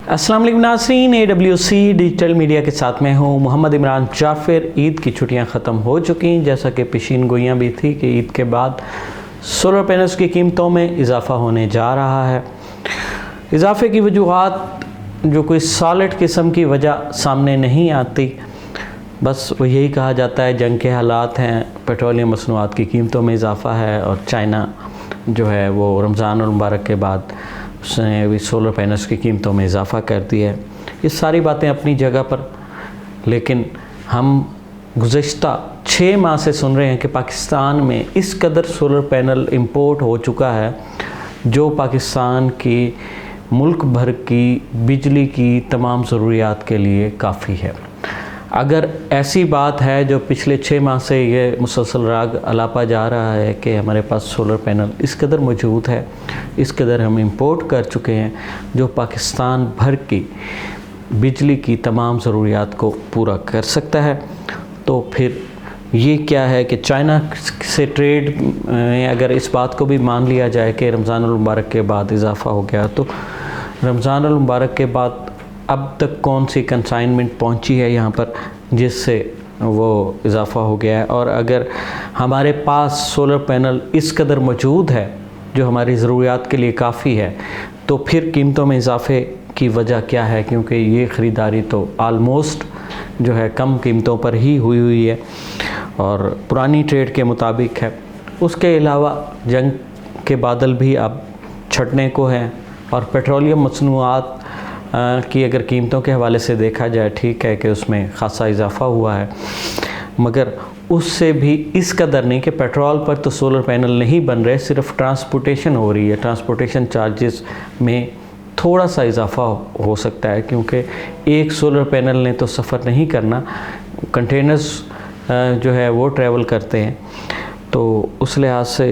अस्सलाम वालेकुम नाज़रीन, AWC डिजिटल मीडिया के साथ में हूँ मोहम्मद इमरान जाफ़िर। ईद की छुट्टियाँ ख़त्म हो चुकी, जैसा कि पेशीन गोइयाँ भी थी कि ईद के बाद सोलर पैनल्स की कीमतों में इजाफ़ा होने जा रहा है। इजाफ़े की वजूहात जो कोई सॉलिड किस्म की वजह सामने नहीं आती, बस वो यही कहा जाता है जंग के हालात हैं, पेट्रोलियम मसनूआत की कीमतों में इजाफ़ा है और चाइना जो है वो रमज़ान मुबारक के बाद उसने भी सोलर पैनल्स की कीमतों में इजाफ़ा कर दिया है। ये सारी बातें अपनी जगह पर, लेकिन हम गुज़श्ता 6 माह से सुन रहे हैं कि पाकिस्तान में इस कदर सोलर पैनल इंपोर्ट हो चुका है जो पाकिस्तान की मुल्क भर की बिजली की तमाम ज़रूरियात के लिए काफ़ी है। अगर ऐसी बात है जो पिछले 6 माह से ये मुसलसल राग अलापा जा रहा है कि हमारे पास सोलर पैनल इस कदर मौजूद है, इस कदर हम इंपोर्ट कर चुके हैं जो पाकिस्तान भर की बिजली की तमाम ज़रूरियात को पूरा कर सकता है, तो फिर ये क्या है कि चाइना से ट्रेड अगर इस बात को भी मान लिया जाए कि रमज़ान मुबारक के बाद इजाफ़ा हो गया, तो रमज़ान मुबारक के बाद अब तक कौन सी कंसाइनमेंट पहुंची है यहाँ पर जिससे वो इजाफ़ा हो गया है। और अगर हमारे पास सोलर पैनल इस कदर मौजूद है जो हमारी ज़रूरियात के लिए काफ़ी है, तो फिर कीमतों में इजाफ़े की वजह क्या है, क्योंकि ये ख़रीदारी तो आलमोस्ट जो है कम कीमतों पर ही हुई है और पुरानी ट्रेड के मुताबिक है। उसके अलावा जंग के बादल भी अब छटने को हैं और पेट्रोलियम मसनूआत की अगर कीमतों के हवाले से देखा जाए, ठीक है कि उसमें ख़ासा इजाफ़ा हुआ है, मगर उससे भी इस कदर नहीं कि पेट्रोल पर तो सोलर पैनल नहीं बन रहे, सिर्फ ट्रांसपोर्टेशन हो रही है। ट्रांसपोर्टेशन चार्जेस में थोड़ा सा इजाफ़ा हो सकता है क्योंकि एक सोलर पैनल ने तो सफ़र नहीं करना, कंटेनर्स जो है वो ट्रैवल करते हैं, तो उस लिहाज से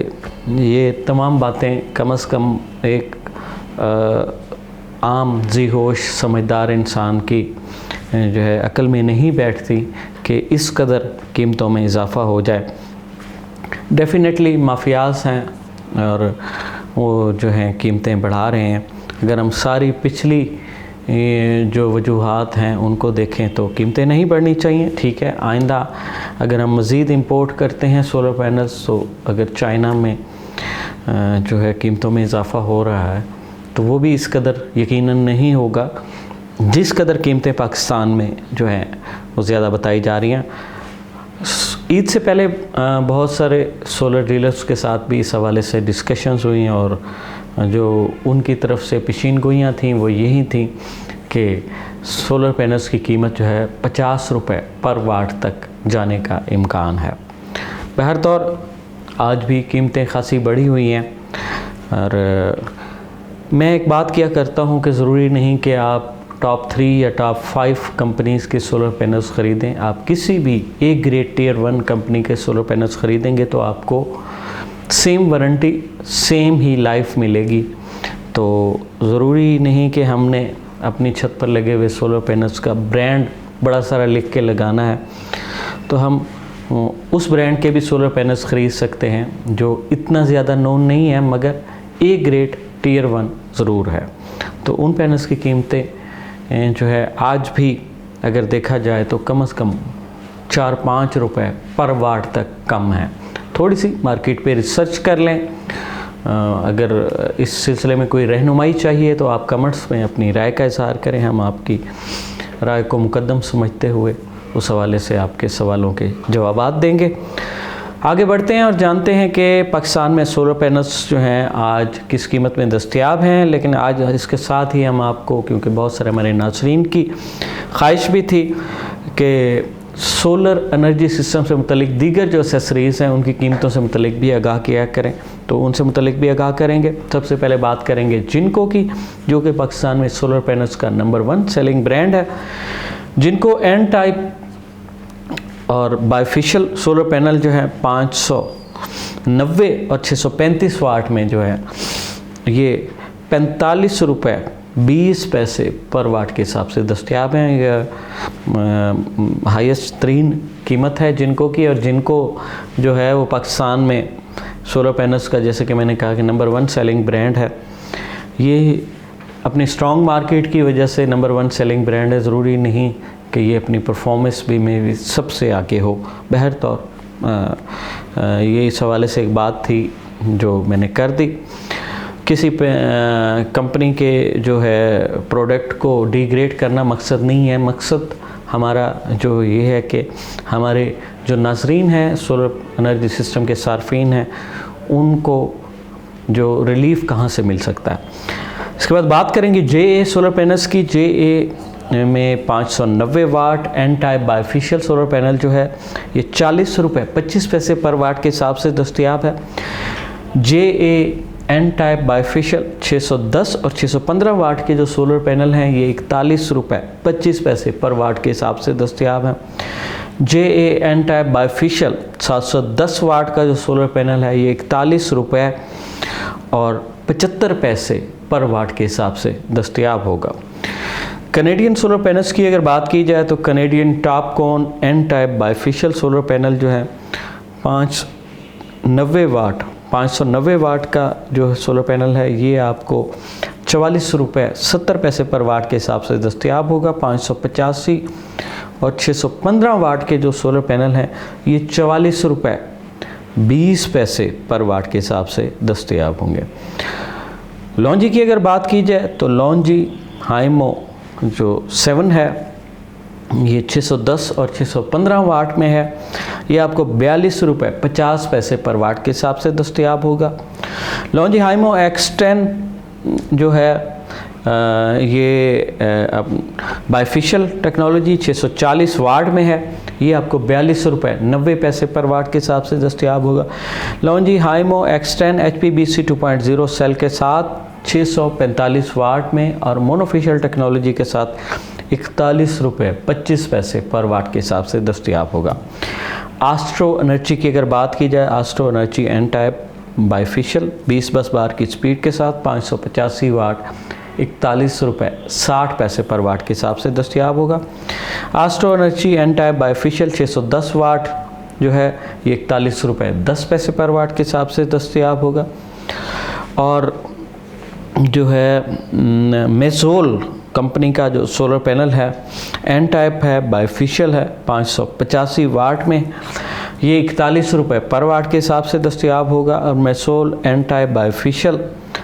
ये तमाम बातें कम से कम एक आम जी-होश समझदार इंसान की जो है अक्ल में नहीं बैठती कि इस कदर कीमतों में इजाफ़ा हो जाए। डेफ़िनेटली माफियाज हैं और वो जो हैं कीमतें बढ़ा रहे हैं। अगर हम सारी पिछली जो वजूहात हैं उनको देखें तो कीमतें नहीं बढ़नी चाहिए, ठीक है। आइंदा अगर हम मज़ीद इंपोर्ट करते हैं सोलर पैनल्स, तो अगर चाइना में जो है कीमतों में इजाफ़ा हो रहा है तो वो भी इस कदर यकीनन नहीं होगा जिस कदर कीमतें पाकिस्तान में जो हैं वो ज़्यादा बताई जा रही हैं। ईद से पहले बहुत सारे सोलर डीलर्स के साथ भी इस हवाले से डिस्कशंस हुई और जो उनकी तरफ से पेशीन गोइयाँ थीं वो यही थी कि सोलर पैनल्स की कीमत जो है 50 रुपये पर वाट तक जाने का इम्कान है। बहरतौर आज भी कीमतें खासी बढ़ी हुई हैं और मैं एक बात किया करता हूँ कि ज़रूरी नहीं कि आप टॉप 3 या टॉप 5 कंपनीज़ के सोलर पैनल्स ख़रीदें। आप किसी भी एक ग्रेड टियर 1 कंपनी के सोलर पैनल्स ख़रीदेंगे तो आपको सेम वारंटी, सेम ही लाइफ मिलेगी। तो ज़रूरी नहीं कि हमने अपनी छत पर लगे हुए सोलर पैनल्स का ब्रांड बड़ा सारा लिख के लगाना है, तो हम उस ब्रांड के भी सोलर पैनल्स ख़रीद सकते हैं जो इतना ज़्यादा नोन नहीं है मगर ए ग्रेड टियर 1 ज़रूर है। तो उन पैनल्स की कीमतें जो है आज भी अगर देखा जाए तो कम से कम 4-5 रुपये पर वाट तक कम है। थोड़ी सी मार्केट पे रिसर्च कर लें। अगर इस सिलसिले में कोई रहनुमाई चाहिए तो आप कमेंट्स में अपनी राय का इज़हार करें, हम आपकी राय को मुकद्दम समझते हुए उस हवाले से आपके सवालों के जवाबात देंगे। आगे बढ़ते हैं और जानते हैं कि पाकिस्तान में सोलर पैनल्स जो हैं आज किस कीमत में दस्तयाब हैं। लेकिन आज इसके साथ ही हम आपको, क्योंकि बहुत सारे हमारे नाज़रीन की ख्वाहिश भी थी कि सोलर एनर्जी सिस्टम से मुतलिक दीगर जो एक्सेसरीज़ हैं उनकी कीमतों से मुतलिक भी आगाह किया करें, तो उनसे मुतलिक भी आगाह करेंगे। सबसे पहले बात करेंगे जिनको की, जो कि पाकिस्तान में सोलर पैनल्स का नंबर 1 सेलिंग ब्रांड है। जिनको एन टाइप और बाइफिशियल सोलर पैनल जो है 590 और 635 वाट में जो है ये 45 रुपये 20 पैसे पर वाट के हिसाब से दस्तयाब हैं। यह हाईएस्ट तरीन कीमत है जिनको की, और जिनको जो है वो पाकिस्तान में सोलर पैनल्स का, जैसे कि मैंने कहा कि नंबर 1 सेलिंग ब्रांड है। ये अपनी स्ट्रॉन्ग मार्केट की वजह से नंबर 1 सेलिंग ब्रांड है, ज़रूरी नहीं कि ये अपनी परफॉर्मेंस में भी सबसे आगे हो। बहरतौर ये इस हवाले से एक बात थी जो मैंने कर दी। किसी कंपनी के जो है प्रोडक्ट को डिग्रेड करना मकसद नहीं है। मकसद हमारा जो ये है कि हमारे जो नाज़रीन हैं, सोलर एनर्जी सिस्टम के सार्फिन हैं, उनको जो रिलीफ कहाँ से मिल सकता है। इसके बाद बात करेंगे JA सोलर पैनल्स की। JA में 590 watt N type bifacial solar panel जो है ये 40 रुपये 25 पैसे पर वाट के हिसाब से दस्तयाब है। JA एन टाइप बायफेशियल 610 और 615 वाट के जो सोलर पैनल हैं ये 41 रुपये 25 पैसे पर वाट के हिसाब से दस्तयाब हैं। JA एन टाइप बायफेशियल 710 वाट का जो सोलर पैनल है ये 41 रुपये और 75 पैसे पर वाट के हिसाब से दस्तयाब होगा। कनेडियन सोलर पैनल्स की अगर बात की जाए तो Canadian TOPCon N type bifacial solar panel जो है 590 वाट का जो सोलर पैनल है ये आपको 44 रुपये 70 पैसे पर वाट के हिसाब से दस्तयाब होगा। 585 और 615 वाट के जो सोलर पैनल हैं ये 44 रुपये 20 पैसे पर वाट के हिसाब से दस्तयाब होंगे। लॉन्जी की अगर बात की जाए तो लॉन्जी हाइमो जो 7 है ये 610 और 615 वाट में है, ये आपको 42 रुपये 50 पैसे पर वाट के हिसाब से दस्तयाब होगा। लॉन्जी हाइमो X10 जो है ये बायफेशियल टेक्नोलॉजी 640 वाट में है, ये आपको 42 रुपये 90 पैसे पर वाट के हिसाब से दस्तयाब होगा। लॉन्जी हाइमो X10 HPBC 2.0 सेल के साथ 645 वाट में और मोनोफेशियल टेक्नोलॉजी के साथ 41 रुपये 25 पैसे पर वाट के हिसाब से दस्तयाब होगा। एस्ट्रो एनर्जी की अगर बात की जाए, Astro Energy N type bifacial 20 bus बार की स्पीड के साथ 585 वाट 41 रुपये 60 पैसे पर वाट के हिसाब से दस्तयाब होगा। Astro Energy N type bifacial 610 watt जो है ये 41 रुपये 10 पैसे पर वाट के हिसाब से दस्तयाब होगा। और जो है मेसोल कंपनी का जो सोलर पैनल है एन टाइप है बायफेशियल है 585 वाट में, ये 41 रुपये पर वाट के हिसाब से दस्तयाब होगा। और मेसोल एन टाइप बायफेशियल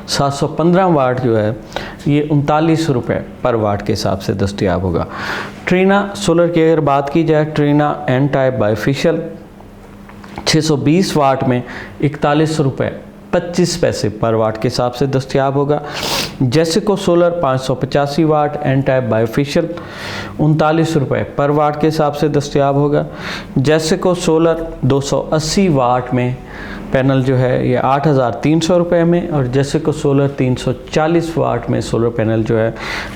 715 वाट जो है ये 39 रुपये पर वाट के हिसाब से दस्तयाब होगा। ट्रीना सोलर की अगर बात की जाए, ट्रीना एन टाइप बायफेशियल 620 वाट में 41 रुपये 25 पैसे पर वाट के हिसाब से दस्तयाब होगा। जेसिको सोलर 585 वाट एन टाइप बायफेशियल 39 रुपये पर वाट के हिसाब से दस्तयाब होगा। जेसिको सोलर 280 वाट में पैनल जो है ये 8,300 रुपये में, और जेसिको सोलर 340 वाट में सोलर पैनल जो है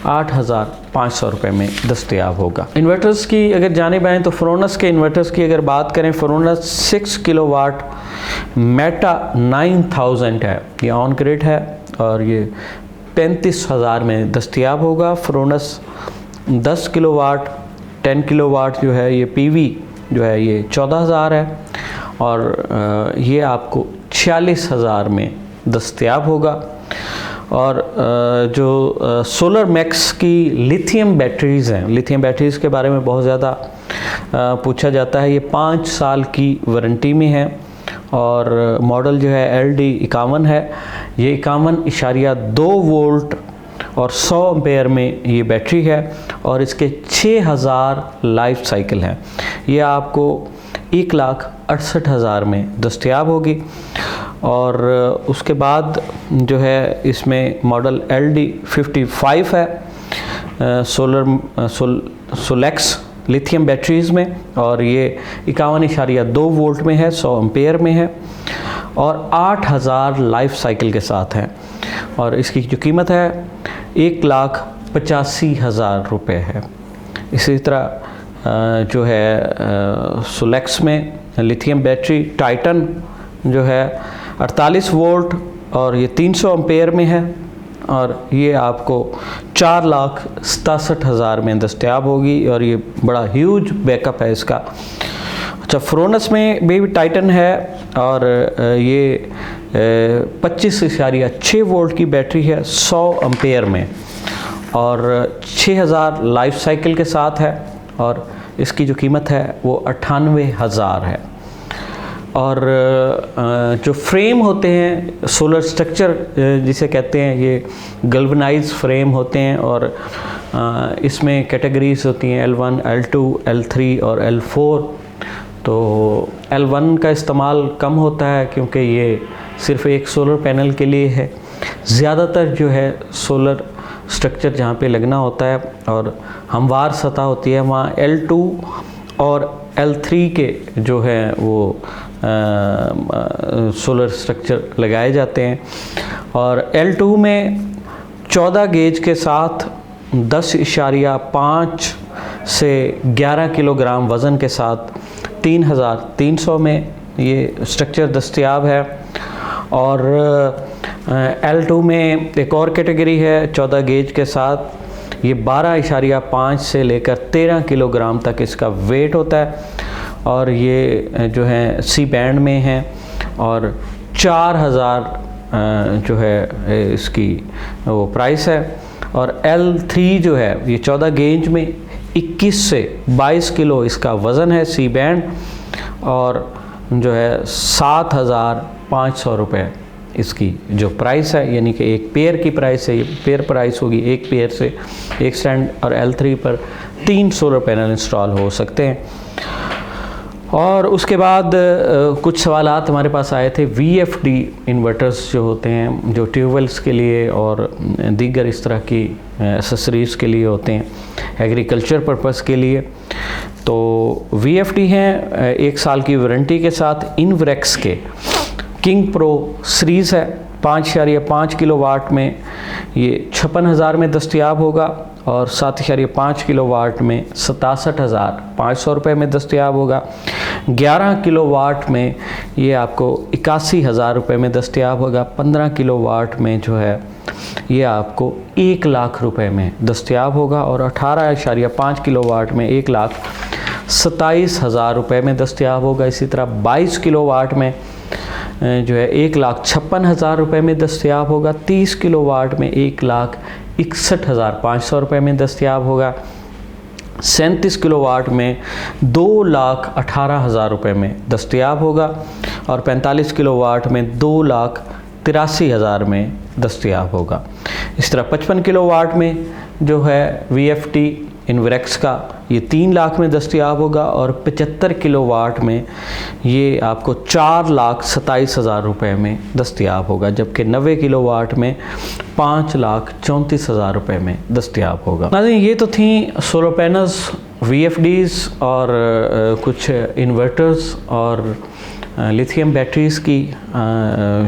8,500 रुपये में दस्तयाब होगा। इन्वर्टर्स की अगर जानिब आएँ तो फ्रोनस के इन्वर्टर्स की अगर बात करें, फ्रोनस 6 किलोवाट मेटा 9000 है, ये ऑन ग्रिड है और ये 35,000 में दस्तयाब होगा। फ्रोनस 10 किलोवाट 10 किलोवाट जो है ये PV जो है ये 14,000 है और ये आपको 46,000 में दस्तयाब होगा। और जो सोलर मैक्स की लिथियम बैटरीज़ हैं, लिथियम बैटरीज़ के बारे में बहुत ज़्यादा पूछा जाता है। ये 5 साल की वारंटी में है और मॉडल जो है LD 51 है। ये 51.2 वोल्ट और 100 एम्पेयर में ये बैटरी है और इसके 6000 लाइफ साइकिल हैं। ये आपको 1,68,000 में दस्तयाब होगी। और उसके बाद जो है इसमें मॉडल LD 55 है सोलेक्स लिथियम बैटरीज़ में, और ये 51.2 वोल्ट में है, 100 एम्पेयर में है और 8000 लाइफ साइकिल के साथ है। और इसकी जो कीमत है 1,85,000 रुपये है। इसी तरह जो है सोलेक्स में लिथियम बैटरी टाइटन जो है 48 वोल्ट और ये 300 एम्पेयर में है और ये आपको 4,67,000 में दस्तयाब होगी और ये बड़ा ह्यूज बैकअप है इसका। अच्छा, फ्रोनस में भी टाइटन है और ये 25.6 वोल्ट की बैटरी है 100 एम्पेयर में और 6000 लाइफ साइकिल के साथ है और इसकी जो कीमत है वो 98,000 है। और जो फ्रेम होते हैं, सोलर स्ट्रक्चर जिसे कहते हैं, ये गल्वनाइज फ्रेम होते हैं और इसमें कैटेगरीज होती हैं L1, L2, L3 और L4। तो L1 का इस्तेमाल कम होता है क्योंकि ये सिर्फ एक सोलर पैनल के लिए है। ज़्यादातर जो है सोलर स्ट्रक्चर जहाँ पे लगना होता है और हमवार सतह होती है, वहाँ L2 और L3 के जो है वो सोलर स्ट्रक्चर लगाए जाते हैं। और L2 में 14 गेज के साथ 10.5 से 11 किलोग्राम वज़न के साथ 3300 में ये स्ट्रक्चर दस्तयाब है। और L2 में एक और कैटेगरी है 14 गेज के साथ, ये 12.5 से लेकर 13 किलोग्राम तक इसका वेट होता है और ये जो है सी बैंड में है और 4000 जो है इसकी वो प्राइस है। और L3 जो है ये 14 गेज में 21 से 22 किलो इसका वज़न है, सी बैंड, और जो है 7,500 रुपये इसकी जो प्राइस है, यानी कि एक पेयर की प्राइस है, ये पेयर प्राइस होगी एक पेयर से एक स्टैंड। और L3 पर 3 सोलर पैनल इंस्टॉल हो सकते हैं। और उसके बाद कुछ सवालात हमारे पास आए थे VFD इन्वर्टर्स जो होते हैं, जो ट्यूबवेल्स के लिए और दीगर इस तरह की एसेसरीज़ के लिए होते हैं, एग्रीकल्चर पर्पस के लिए। तो VFD हैं 1 साल की वारंटी के साथ, इनवरेक्स के किंग प्रो सीरीज़ है, 5.5 किलोवाट में ये 56,000 में दस्तयाब होगा और 7.5 किलोवाट में 67,500 रुपये में दस्तयाब होगा। 11 किलोवाट में ये आपको 81,000 रुपये में दस्तयाब होगा। 15 किलोवाट में जो है ये आपको 1 लाख रुपए में दस्तयाब होगा और 18.5 किलोवाट में 1,27,000 रुपये में दस्तयाब होगा। इसी तरह 22 किलोवाट में जो है 1,56,000 रुपये में दस्तयाब होगा। 30 किलोवाट में 1,61,500 रुपये में दस्तयाब होगा। 37 किलोवाट में 2,18,000 रुपये में दस्तयाब होगा और 45 किलोवाट में 2,83,000 में दस्तयाब होगा। इस तरह 55 किलोवाट में जो है VFD इनवरेक्स का ये 3 लाख में दस्तयाब होगा और 75 किलोवाट में ये आपको 4,27,000 रुपये में दस्तयाब होगा, जबकि 90 किलोवाट में 5,34,000 रुपये में दस्तयाब होगा। नाज़रीन, ये तो थी सोलर पैनल्स, VFDs और कुछ इन्वर्टर्स और लिथियम बैटरीज़ की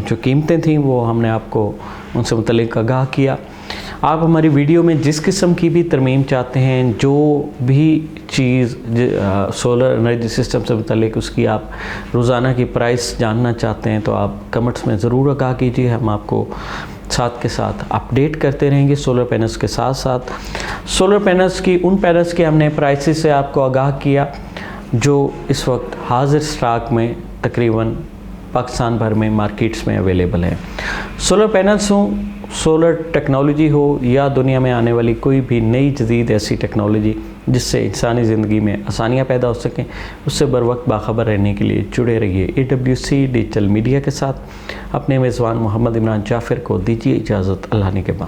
जो कीमतें थीं वो हमने आपको उनसे मुतल्लिक़ आगाह किया। आप हमारी वीडियो में जिस किस्म की भी तरमीम चाहते हैं, जो भी चीज़ सोलर एनर्जी सिस्टम से मुतल्लिक़ उसकी आप रोज़ाना की प्राइस जानना चाहते हैं तो आप कमेंट्स में ज़रूर आगाह कीजिए। हम आपको साथ के साथ अपडेट करते रहेंगे सोलर पैनल्स के साथ साथ। सोलर पैनल्स की उन पैनल्स के हमने प्राइसेस से आपको आगाह किया जो इस वक्त हाजिर स्टॉक में तकरीबन पाकिस्तान भर में मार्केट्स में अवेलेबल है। सोलर पैनल्स हों, सोलर टेक्नोलॉजी हो या दुनिया में आने वाली कोई भी नई जदीद ऐसी टेक्नोलॉजी जिससे इंसानी ज़िंदगी में आसानियाँ पैदा हो सकें, उससे बर वक्त बाखबर रहने के लिए जुड़े रहिए AWC डिजिटल मीडिया के साथ। अपने मेज़बान मोहम्मद इमरान जाफ़िर को दीजिए इजाज़त। अल्लाह ने के बाद।